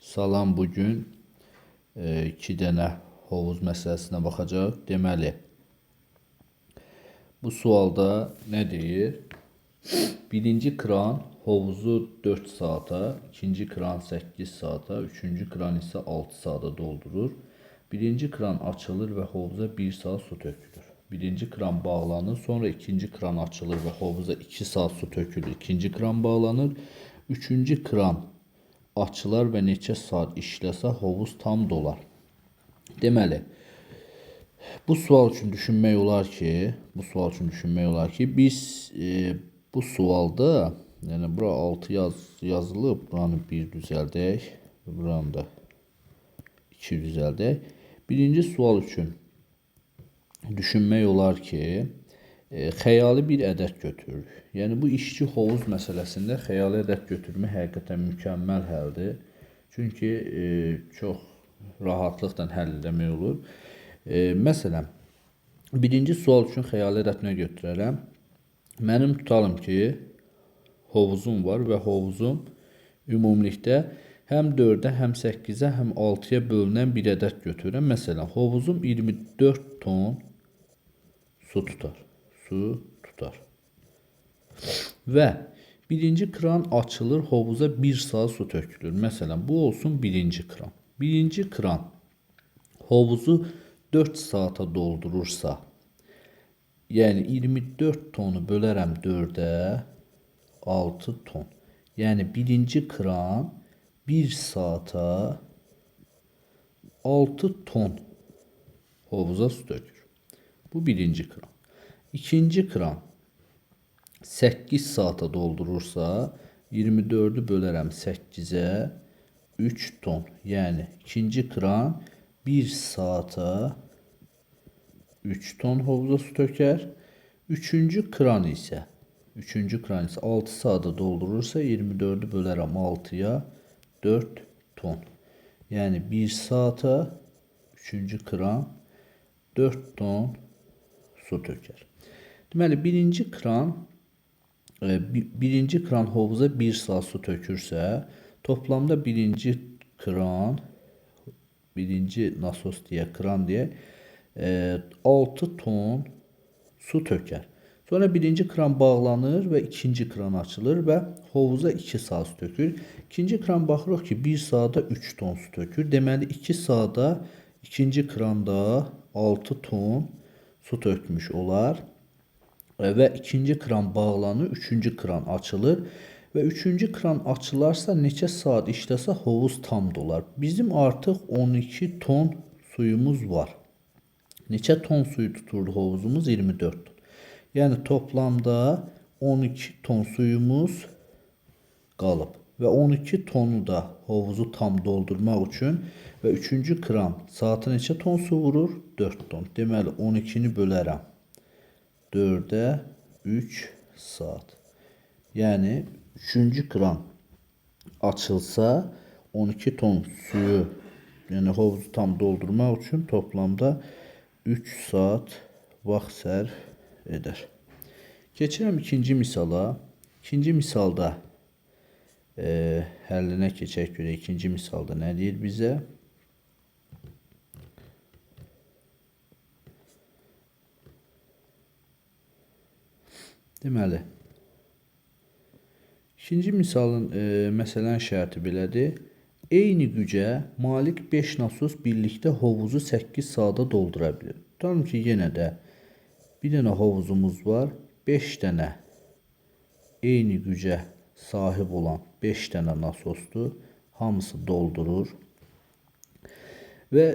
Salam, bugün iki dənə hovuz məsələsinə baxacaq. Deməli, bu sualda nə deyir? Birinci kran hovuzu 4 saata, ikinci kran 8 saata, üçüncü kran isə 6 saata doldurur. Birinci kran açılır və hovuza 1 saat su tökülür. Birinci kran bağlanır, sonra ikinci kran açılır və hovuza 2 saat su tökülür. İkinci kran bağlanır. Üçüncü kran açılar və neçə saat işləsə hovuz tam dolar. Deməli, bu sual üçün düşünmək olar ki, biz bu sualda, yəni bura 6 yazılıb, buranı 1 düzəldək, buranı da 2 düzəldək. Birinci sual üçün düşünmək olar ki, xəyali bir ədəd götürürük. Yəni bu işçi hovuz məsələsində xəyali ədəd götürmək həqiqətən mükəmməl həldir. Çünki çox rahatlıqla həll etmək olur. Məsələn, birinci sual üçün xəyali ədəd nə götürərəm? Mənim tutalım ki, hovuzum var və hovuzum ümumilikdə həm 4-ə, həm 8-ə, həm 6-ya bölünən bir ədəd götürürəm. Məsələn, hovuzum 24 ton su tutar. Və birinci kran açılır, hovuza 1 saat su tökülür. Məsələn, bu olsun birinci kran. Birinci kran hovuzu 4 saata doldurursa, yəni 24 tonu bölərəm 4-ə, 6 ton. Yəni birinci kran 1 saata 6 ton hovuza su tökür. Bu birinci kran. İkinci kran 8 saata doldurursa 24'ü bölərəm 8'ə 3 ton. Yəni ikinci kran 1 saata 3 ton hovuza su tökər. Üçüncü kran isə 6 saata doldurursa 24'ü bölərəm 6'ya 4 ton. Yəni 1 saata üçüncü kran 4 ton su tökər. Deməli, birinci kran hovuza 1 saat su tökürsə, toplamda birinci nasos deyək, kran deyək, 6 ton su tökər. Sonra birinci kran bağlanır və ikinci kran açılır və hovuza 2 saat su tökür. İkinci kran baxırıq ki, 1 saata 3 ton su tökür. Deməli, 2 saata ikinci kranda 6 ton su tökmüş olar. Və ikinci kran bağlanır, üçüncü kran açılır. Və üçüncü kran açılarsa neçə saat işləsə hovuz tam dolar. Bizim artıq 12 ton suyumuz var. Neçə ton suyu tuturdu hovuzumuz? 24 ton. Yəni toplamda 12 ton suyumuz qalıb. Və 12 tonu da hovuzu tam doldurmaq üçün və üçüncü kran saata neçə ton su vurur? 4 ton. Deməli 12'ni bölərəm 4'ə 3 saat. Yəni üçüncü kran açılsa 12 ton suyu, yəni hovuzu tam doldurmaq üçün toplamda 3 saat vaxt sərf edər. Keçirəm ikinci misala. İkinci misalda həllinə keçək görək. İkinci misalda nə deyir bizə? Deməli, ikinci misalın məsələn şərti belədir. Eyni gücə malik 5 nasos birlikdə hovuzu 8 saata doldura bilir. Tutalım ki, yenə də bir dənə hovuzumuz var. 5 dənə eyni gücə sahib olan 5 dənə nasosdur. Hamısı doldurur. Və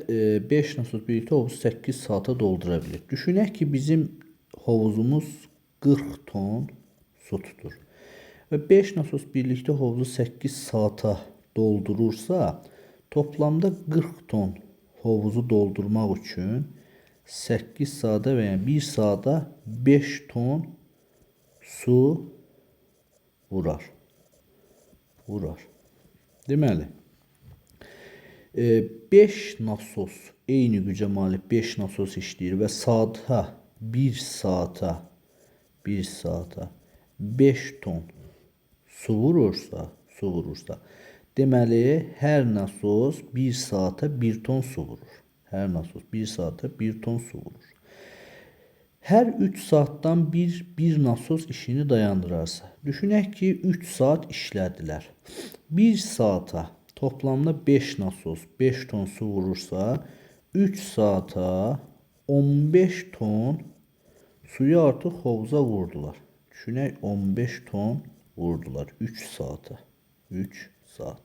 5 nasos birlikdə hovuzu 8 saata doldura bilir. Düşünək ki, bizim hovuzumuz 40 ton su tutur. Və 5 nasos birlikdə hovuzu 8 saata doldurursa, toplamda 40 ton hovuzu doldurmaq üçün 8 saata və yəni 1 saata 5 ton su vurar. Deməli, 5 nasos eyni gücə malik 5 nasos işləyir və saata 1 saata 5 ton su vurursa, Deməli, hər nasos 1 saata 1 ton su vurur. Hər nasos 1 saata 1 ton su vurur. Hər 3 saatdan bir nasos işini dayandırarsa, düşünək ki, 3 saat işlədilər. 1 saata toplamda 5 nasos 5 ton su vurursa, 3 saata 15 ton suyu artıq hovuza vurdular. Düşünək 15 ton vurdular 3 saata. 3 saat.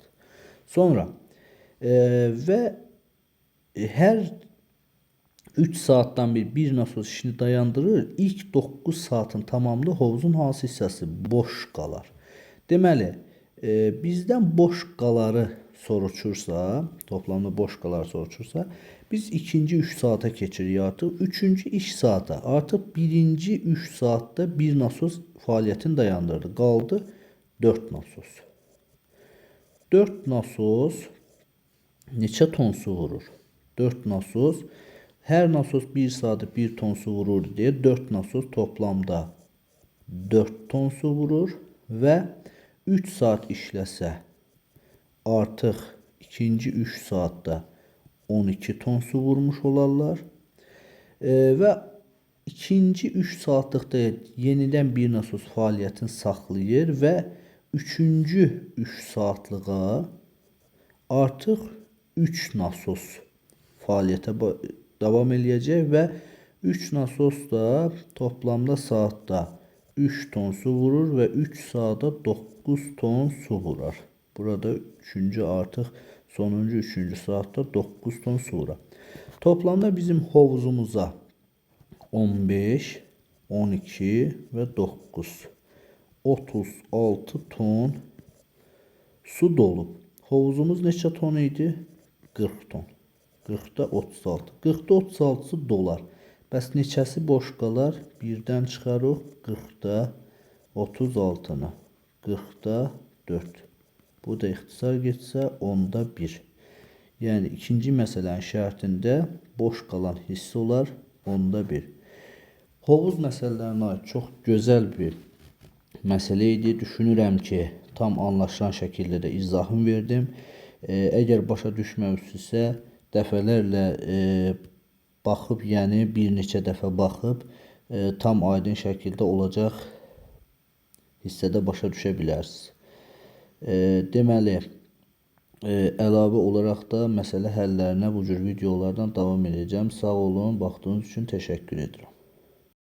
Sonra və hər 3 saatdan bir nasos işini dayandırır. İlk 9 saatın tamamında hovuzun hansı hissəsi boş qalar? Deməli, bizdən boş qaları soruşursa, toplamda boş qalar soruşursa, biz ikinci 3 saata keçirik artıq. Üçüncü iş saata. Artıq birinci 3 saatda bir nasos fəaliyyətini dayandırdı. Qaldı 4 nasos. 4 nasos neçə ton su vurur? 4 nasos, hər nasos 1 saata 1 ton su vurur deyə 4 nasos toplamda 4 ton su vurur və 3 saat işləsə artıq ikinci 3 saatda 12 ton su vurmuş olarlar. Və ikinci 3 saatlıqda yenidən bir nasos fəaliyyətini saxlayır və üçüncü 3 saatlığa artıq 3 nasos fəaliyyətə davam eləyəcək və 3 nasos da toplamda saatda 3 ton su vurur və 3 saata 9 ton su vurar. Burada üçüncü artıq sonuncu 3-cü saatda 9 ton su vurar. Toplamda bizim hovuzumuza 15, 12 və 9 36 ton su dolub. Hovuzumuz neçə ton idi? 40 ton. 40-da 36. 40-da 36-sı dolar. Bəs neçəsi boş qalar? Birdən çıxarıq 40-da 36-nı. 40-da 4. Bu da ixtisar getsə 10-da 1. Yəni ikinci məsələnin şərtində boş qalan hissə olar 10-da 1. Hovuz məsələlərinə aid çox gözəl bir məsələ idi. Düşünürəm ki, tam anlaşılan şəkildə də izahım verdim. Əgər başa düşməmişsinizsə, dəfələrlə baxıb, yəni bir neçə dəfə baxıb, tam aydın şəkildə olacaq hissədə başa düşə bilərsiniz. Deməli, əlavə olaraq da məsələ həllərinə bu cür videolardan davam edəcəm. Sağ olun, baxdığınız üçün təşəkkür edirəm.